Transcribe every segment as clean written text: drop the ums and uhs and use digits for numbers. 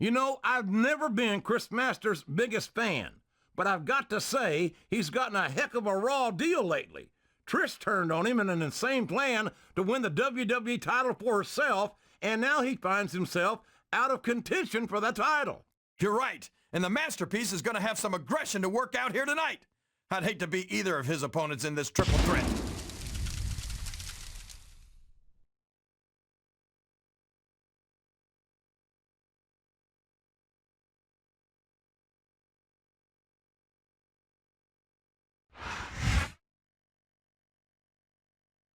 You know, I've never been Chris Masters' biggest fan, but I've got to say he's gotten a heck of a raw deal lately. Trish turned on him in an insane plan to win the WWE title for herself, and now he finds himself out of contention for the title. You're right, and the masterpiece is going to have some aggression to work out here tonight. I'd hate to be either of his opponents in this triple threat.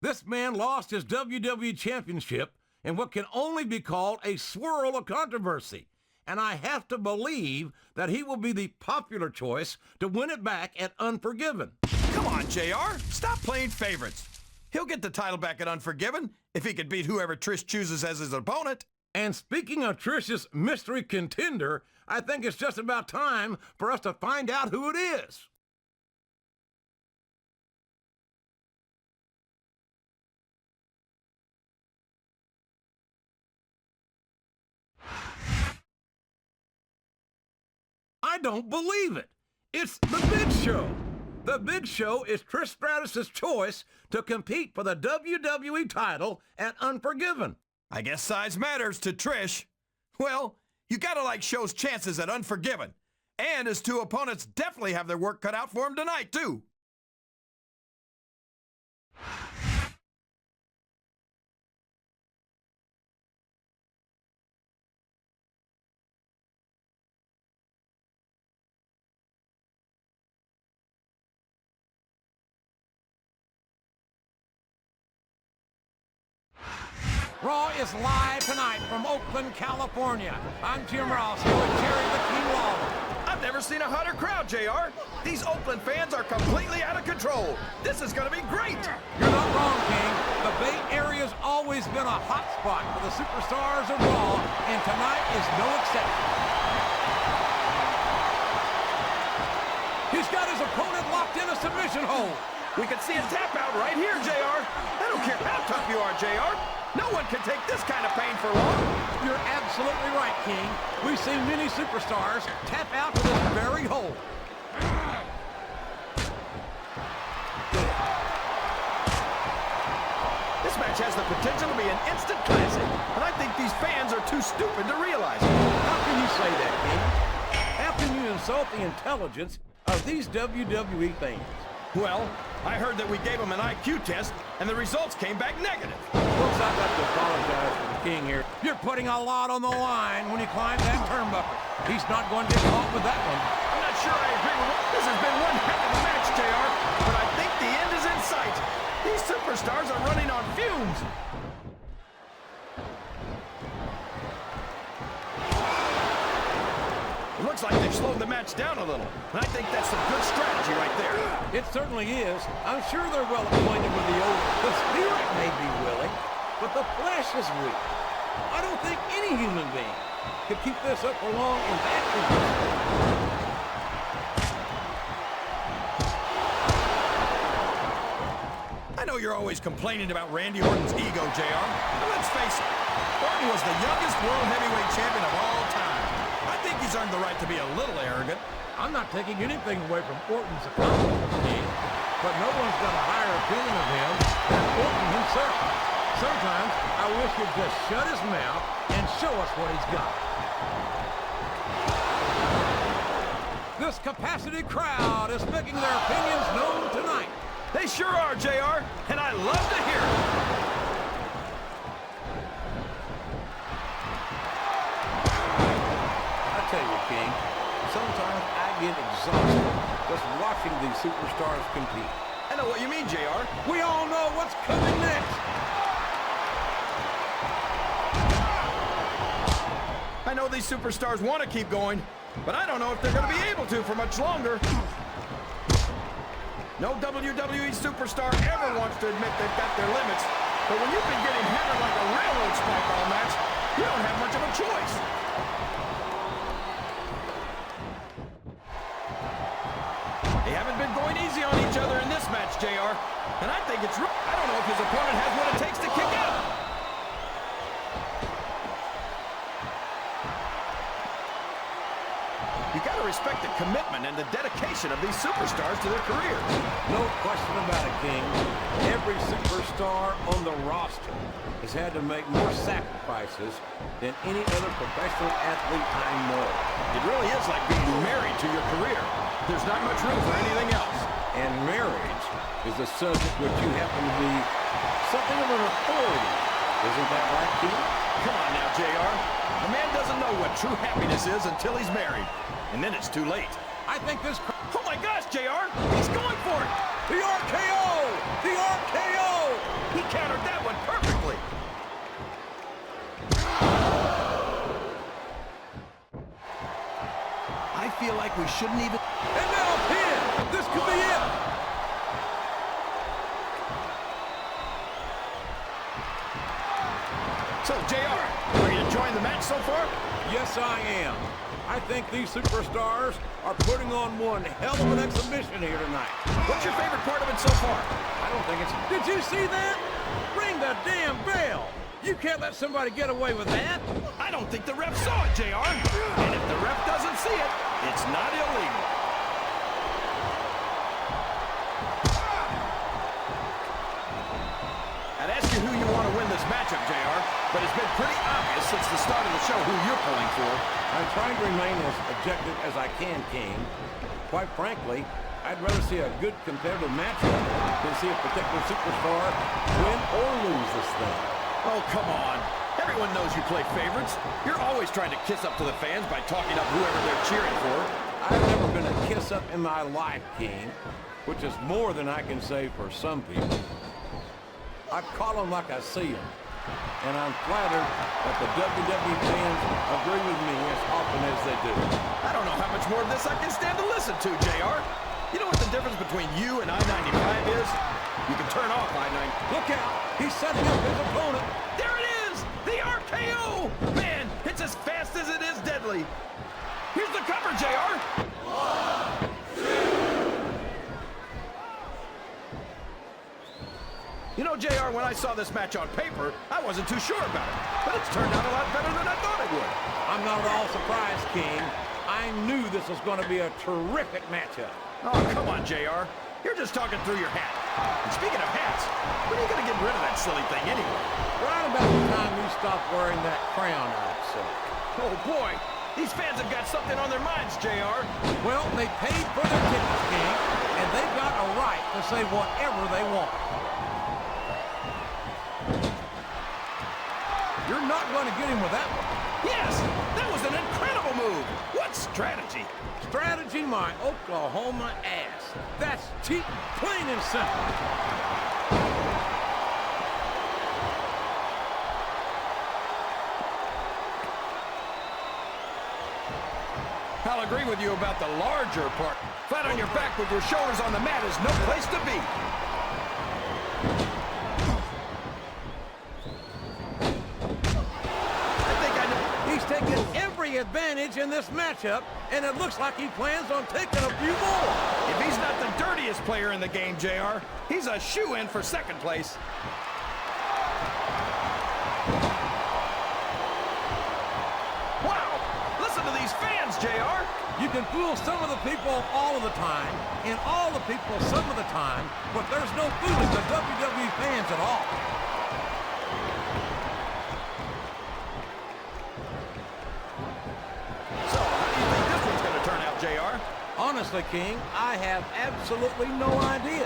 This man lost his WWE Championship in what can only be called a swirl of controversy, and I have to believe that he will be the popular choice to win it back at Unforgiven. Come on, JR. Stop playing favorites. He'll get the title back at Unforgiven if he can beat whoever Trish chooses as his opponent. And speaking of Trish's mystery contender, I think it's just about time for us to find out who it is. I don't believe it. It's The Big Show. The Big Show is Trish Stratus's choice to compete for the WWE title at Unforgiven. I guess size matters to Trish. Well, you gotta like Show's chances at Unforgiven. And his two opponents definitely have their work cut out for him tonight, too. Raw is live tonight from Oakland, California. I'm Jim Ross here with Jerry the King Lawler. I've never seen a hotter crowd, JR. These Oakland fans are completely out of control. This is gonna be great. You're not wrong, King. The Bay Area's always been a hot spot for the superstars of Raw, and tonight is no exception. He's got his opponent locked in a submission hold. We can see a tap out right here, JR. I don't care how tough you are, JR. No one can take this kind of pain for long. You're absolutely right, King. We've seen many superstars tap out to this very hold. This match has the potential to be an instant classic, and I think these fans are too stupid to realize it. How can you say that, King? How can you insult the intelligence of these WWE fans? Well, I heard that we gave them an IQ test, and the results came back negative. Looks like I have to apologize for the King here. You're putting a lot on the line when you climb that turnbuckle. He's not going to get caught with that one. I'm not sure I agree with this. Has been one heck of a match, JR, but I think the end is in sight. These superstars are running on fumes. It looks like they've slowed the match down a little, and I think that's some good strategy right there. It certainly is. I'm sure they're well acquainted with the old. The spirit may be willing, but the flesh is weak. I don't think any human being could keep this up for long in that condition. I know you're always complaining about Randy Orton's ego, JR, but let's face it, Orton was the youngest world heavyweight champion of all time. I think he's earned the right to be a little arrogant. I'm not taking anything away from Orton's accomplishments, King, but no one's got a higher opinion of him than Orton himself. Sometimes I wish he'd just shut his mouth and show us what he's got. This capacity crowd is making their opinions known tonight. They sure are, JR, and I love to hear it. I tell you, King, sometimes I get exhausted just watching these superstars compete. I know what you mean, JR. We all know what's coming next. I know these superstars want to keep going, but I don't know if they're going to be able to for much longer. No WWE superstar ever wants to admit they've got their limits, but when you've been getting hammered like a railroad spike all match, you don't have much of a choice. They haven't been going easy on each other in this match, JR, and I think it's... I don't know if his opponent has what it takes to kick out. gotta respect the commitment and the dedication of these superstars to their careers. No question about it, King. Every superstar on the roster has had to make more sacrifices than any other professional athlete I know. It really is like being married to your career. There's not much room for anything else. And marriage is a subject which you happen to be something of an authority. Isn't that right, King? Come on now, JR. A man doesn't know what true happiness is until he's married. And then it's too late. I think this... Oh my gosh, JR! He's going for it! The RKO! The RKO! He countered that one perfectly! I feel like we shouldn't even... And now pin! This could be it! So, JR, are you enjoying the match so far? Yes, I am. I think these superstars are putting on one hell of an exhibition here tonight. What's your favorite part of it so far? I don't think it's... Did you see that? Ring the damn bell! You can't let somebody get away with that. I don't think the ref saw it, JR. And if the ref doesn't see it, it's not illegal. I'd ask you who you want to win this matchup, JR, but it's been pretty obvious since the start of the show who you're pulling for. I'm trying to remain as objective as I can, King. Quite frankly, I'd rather see a good competitive matchup than see a particular superstar win or lose this thing. Oh, come on. Everyone knows you play favorites. You're always trying to kiss up to the fans by talking up whoever they're cheering for. I've never been a kiss-up in my life, King, which is more than I can say for some people. I call them like I see them, and I'm flattered that the WWE fans agree with me as often as they do. I don't know how much more of this I can stand to listen to, JR. You know what the difference between you and I-95 is? You can turn off I-90. Look out! He's setting up his opponent. There it is! The RKO! Man, it's as fast as it is deadly. Here's the cover, JR. 1, 2. You know, JR, when I saw this match on paper, I wasn't too sure about it. But it's turned out a lot better than I thought it would. I'm not at all surprised, King. I knew this was going to be a terrific matchup. Oh, come on, JR. You're just talking through your hat. And speaking of hats, when are you going to get rid of that silly thing anyway? Right about the time you stop wearing that crown out, so. Oh, boy. These fans have got something on their minds, JR. Well, they paid for their tickets, King, and they've got a right to say whatever they want. You're not going to get him with that one. Yes, that was an incredible move. What strategy? Strategy, my Oklahoma ass. That's cheap, plain and simple. I'll agree with you about the larger part. Flat on your back with your shoulders on the mat is no place to be. He's taking every advantage in this matchup, and it looks like he plans on taking a few more. If he's not the dirtiest player in the game, JR, he's a shoo-in for second place. Wow! Listen to these fans, JR! You can fool some of the people all of the time, and all the people some of the time, but there's no fooling the WWE fans at all. JR? Honestly, King, I have absolutely no idea.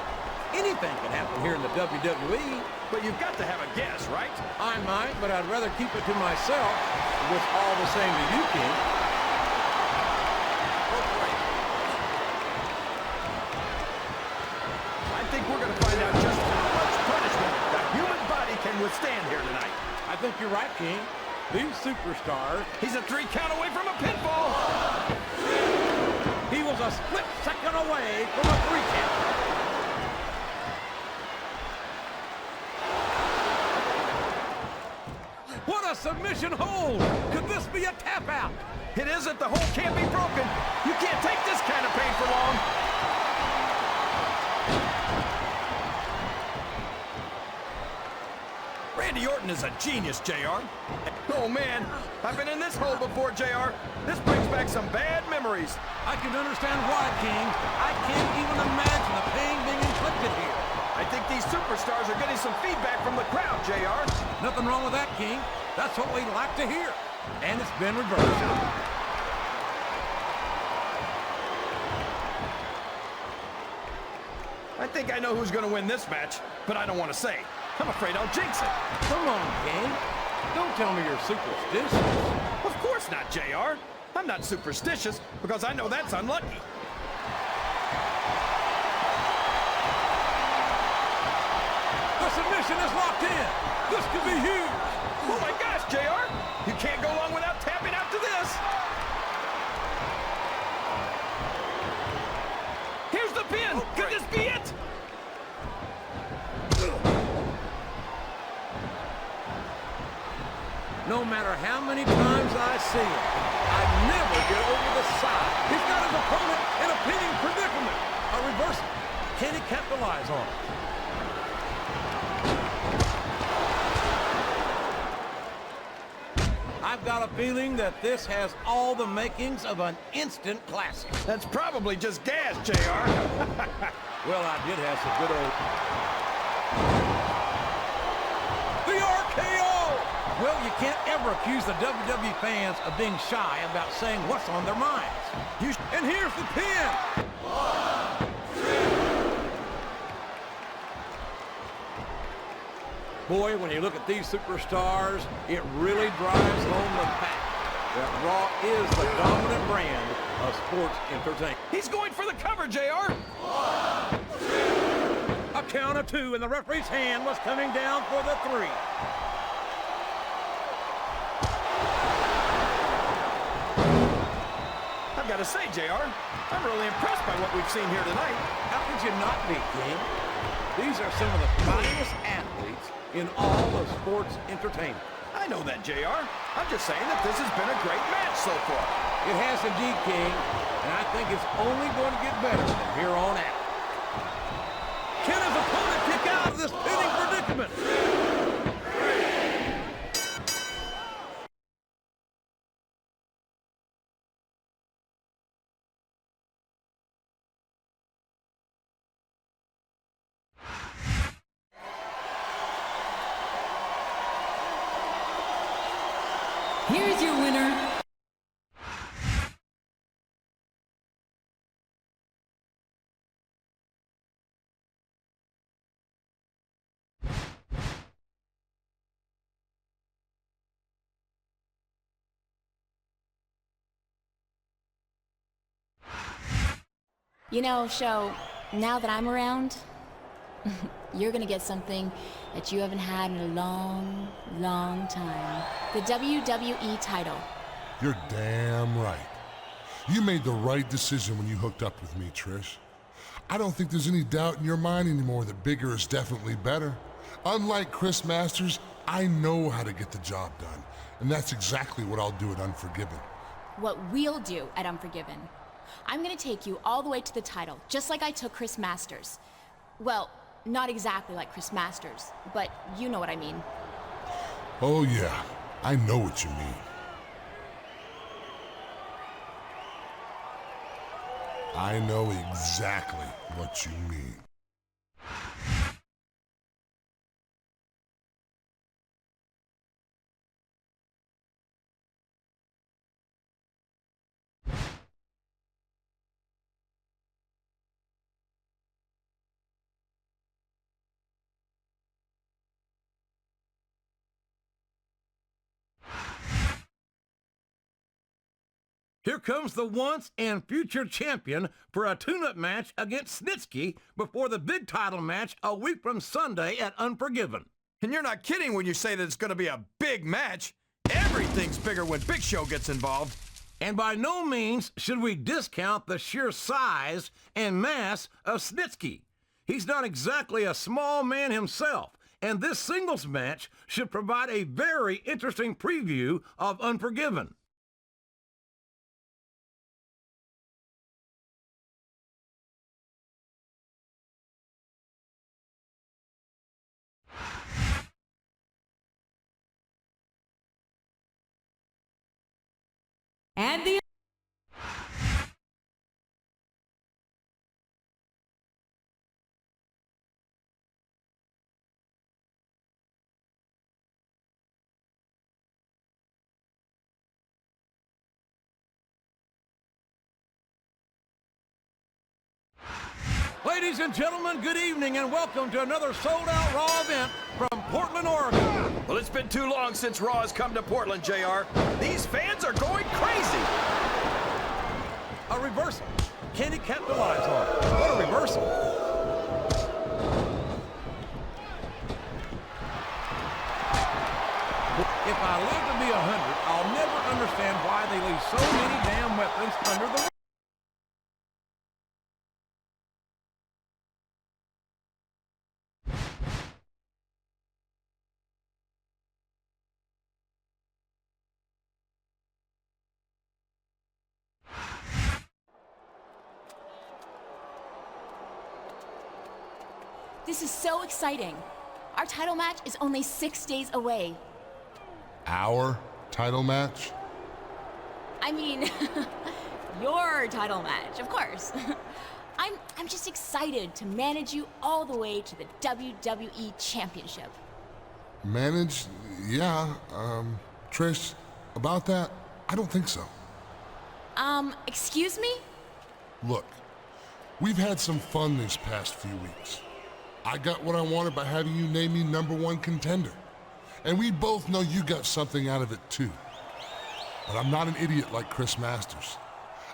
Anything can happen here in the WWE. But you've got to have a guess, right? I might, but I'd rather keep it to myself. It's all the same to you, King. I think we're going to find out just how much punishment the human body can withstand here tonight. I think you're right, King. These superstars... He's a 3 count away from a pinfall. He was a split second away from a 3 count. What a submission hold! Could this be a tap out? It isn't. The hold can't be broken. You can't take this kind of pain for long. Randy Orton is a genius, JR. Oh, man. I've been in this hole before, JR. This brings back some bad memories. I can understand why, King. I can't even imagine the pain being inflicted here. I think these superstars are getting some feedback from the crowd, JR. Nothing wrong with that, King. That's what we like to hear. And it's been reversed. I think I know who's going to win this match, but I don't want to say. I'm afraid I'll jinx it. Come on, King. Don't tell me you're superstitious. Of course not, JR. I'm not superstitious because I know that's unlucky. The submission is locked in. This could be huge. Oh my gosh, JR! You can't go long without tapping out to this. Here's the pin. Could this be it? No matter how many times I see him, I never get over the side. He's got his opponent in a pinning predicament. A reversal. Can he capitalize on it? I've got a feeling that this has all the makings of an instant classic. That's probably just gas, JR. Well, I did have some good old... The RKO! Well, you can't ever accuse the WWE fans of being shy about saying what's on their minds. And here's the pin! Boy, when you look at these superstars, it really drives home the fact that Raw is the dominant brand of sports entertainment. He's going for the cover, JR. A count of two, and the referee's hand was coming down for the 3. I've got to say, JR, I'm really impressed by what we've seen here tonight. How could you not be, King? These are some of the finest athletes in all of sports entertainment. I know that, JR. I'm just saying that this has been a great match so far. It has indeed, King, and I think it's only going to get better from here on out. Can his opponent kick out of this pinning predicament? Here's your winner. You know, Show, now that I'm around, you're gonna get something that you haven't had in a long, long time. The WWE title. You're damn right. You made the right decision when you hooked up with me, Trish. I don't think there's any doubt in your mind anymore that bigger is definitely better. Unlike Chris Masters, I know how to get the job done, and that's exactly what I'll do at Unforgiven. What we'll do at Unforgiven. I'm gonna take you all the way to the title, just like I took Chris Masters. Well, not exactly like Chris Masters, but you know what I mean. Oh yeah, I know what you mean. I know exactly what you mean. Here comes the once and future champion for a tune-up match against Snitsky before the big title match a week from Sunday at Unforgiven. And you're not kidding when you say that it's going to be a big match. Everything's bigger when Big Show gets involved. And by no means should we discount the sheer size and mass of Snitsky. He's not exactly a small man himself, and this singles match should provide a very interesting preview of Unforgiven. And the Ladies and gentlemen, good evening and welcome to another sold-out Raw event from Portland, Oregon. Well, it's been too long since Raw has come to Portland, JR. These fans are going crazy. A reversal. Can he capitalize on it? What a reversal. If I live to be 100, I'll never understand why they leave so many damn weapons under the ring. This is so exciting. Our title match is only 6 days away. Our title match? I mean, your title match, of course. I'm just excited to manage you all the way to the WWE Championship. Managed? Yeah. Trish, about that, I don't think so. Excuse me? Look, we've had some fun these past few weeks. I got what I wanted by having you name me #1 contender. And we both know you got something out of it too. But I'm not an idiot like Chris Masters.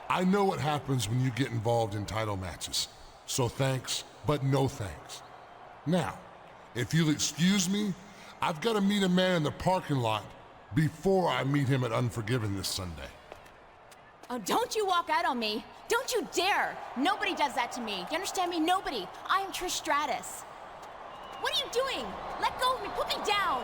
I know what happens when you get involved in title matches. So thanks, but no thanks. Now, if you'll excuse me, I've got to meet a man in the parking lot before I meet him at Unforgiven this Sunday. Oh, don't you walk out on me. Don't you dare. Nobody does that to me. You understand me? Nobody. I am Trish Stratus. What are you doing? Let go of me. Put me down.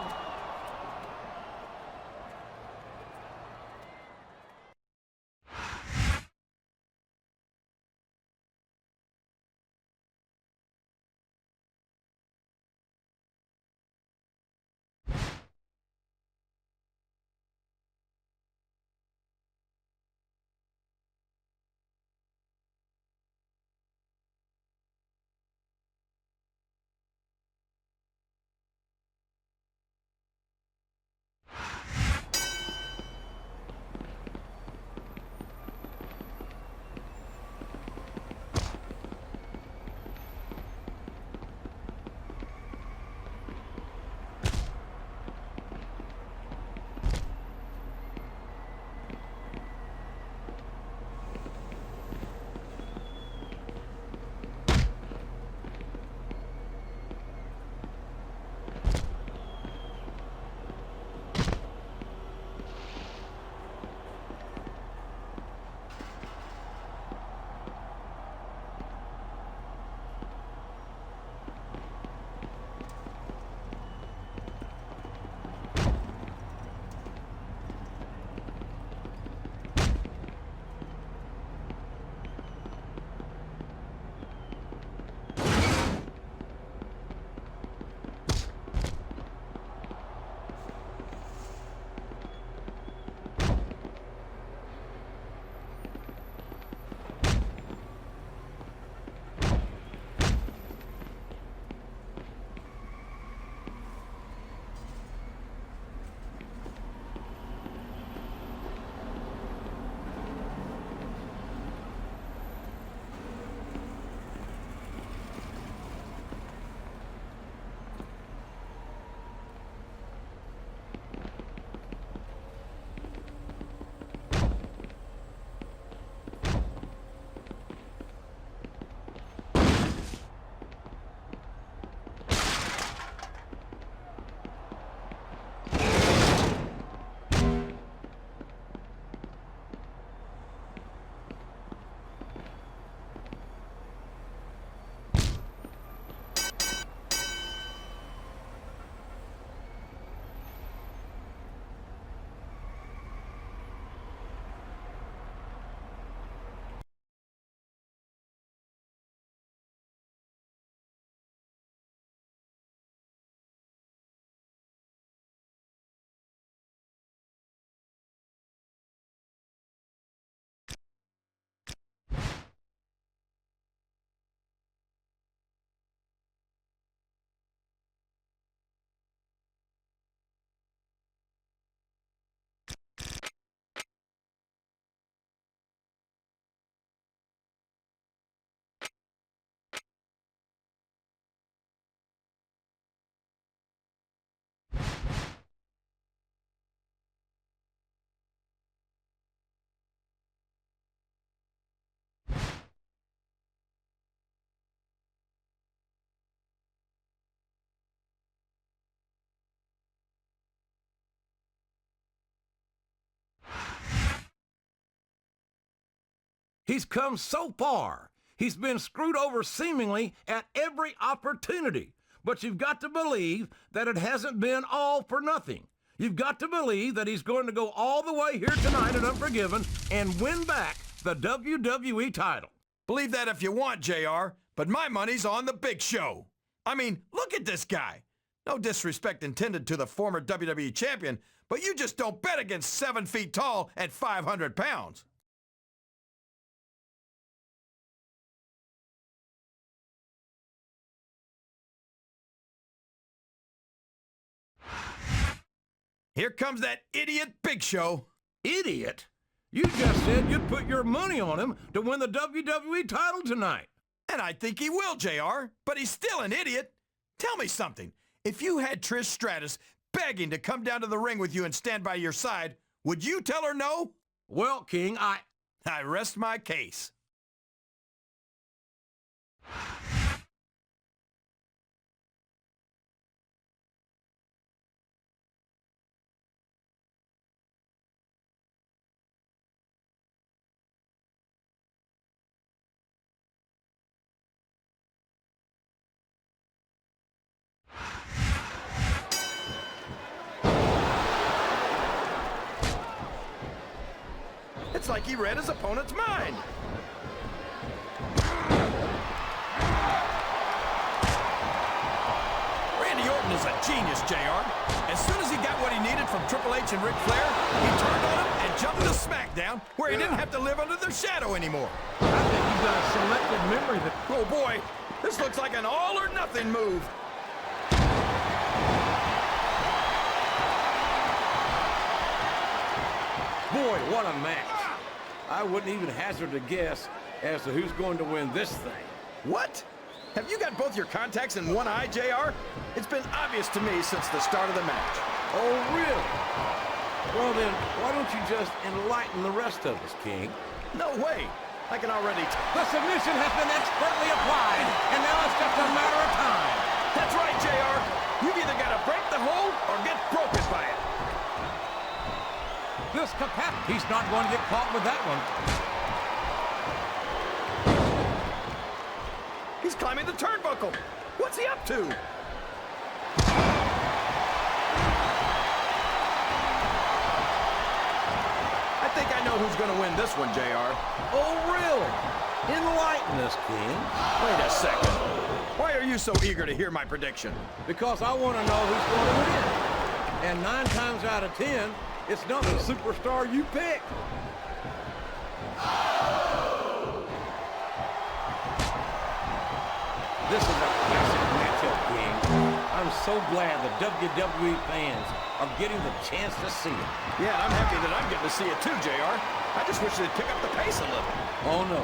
He's come so far. He's been screwed over seemingly at every opportunity. But you've got to believe that it hasn't been all for nothing. You've got to believe that he's going to go all the way here tonight at Unforgiven and win back the WWE title. Believe that if you want, JR, but my money's on the Big Show. I mean, look at this guy. No disrespect intended to the former WWE champion, but you just don't bet against 7 feet tall at 500 pounds. Here comes that idiot Big Show. Idiot? You just said you'd put your money on him to win the WWE title tonight. And I think he will, JR, but he's still an idiot. Tell me something. If you had Trish Stratus begging to come down to the ring with you and stand by your side, would you tell her no? Well, King, I rest my case. It's like he read his opponent's mind. Randy Orton is a genius, JR. As soon as he got what he needed from Triple H and Ric Flair, he turned on him and jumped to SmackDown, where he didn't have to live under their shadow anymore. think you got a selective memory that... Oh boy, this looks like an all-or-nothing move. Boy, what a match. I wouldn't even hazard a guess as to who's going to win this thing. What? Have you got both your contacts in one eye, JR? It's been obvious to me since the start of the match. Oh, really? Well, then, why don't you just enlighten the rest of us, King? No way. I can already... The submission has been expertly applied, and now it's just a matter of time. That's right, JR. You've either got to break the hold or get broken by it. This he's not going to get caught with that one. He's climbing the turnbuckle. What's he up to? I think I know who's going to win this one, JR. Oh, really? Enlighten us, King. Wait a second. Why are you so eager to hear my prediction? Because I want to know who's going to win. And 9 times out of 10, it's not the superstar you pick. This is a classic matchup, King. I'm so glad the WWE fans are getting the chance to see it. Yeah, and I'm happy that I'm getting to see it too, JR. I just wish they'd pick up the pace a little. Oh, no.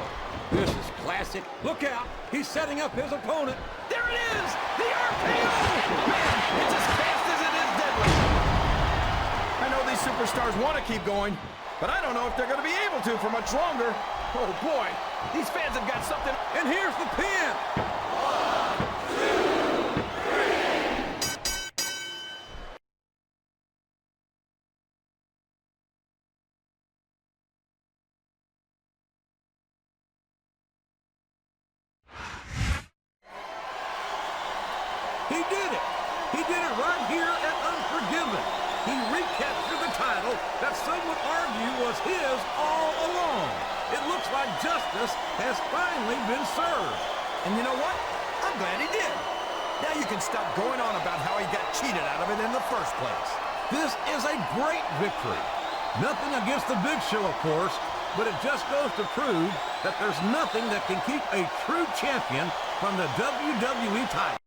This is classic. Look out. He's setting up his opponent. There it is! The RKO! Man, it's as fast as it is deadly. I know these superstars want to keep going, but I don't know if they're going to be able to for much longer. Oh, boy. These fans have got something. And here's the pin. He did it. He did it right here at Unforgiven. He recaptured the title that some would argue was his all along. It looks like justice has finally been served. And you know what? I'm glad he did. Now you can stop going on about how he got cheated out of it in the first place. This is a great victory. Nothing against the Big Show, of course, but it just goes to prove that there's nothing that can keep a true champion from the WWE title.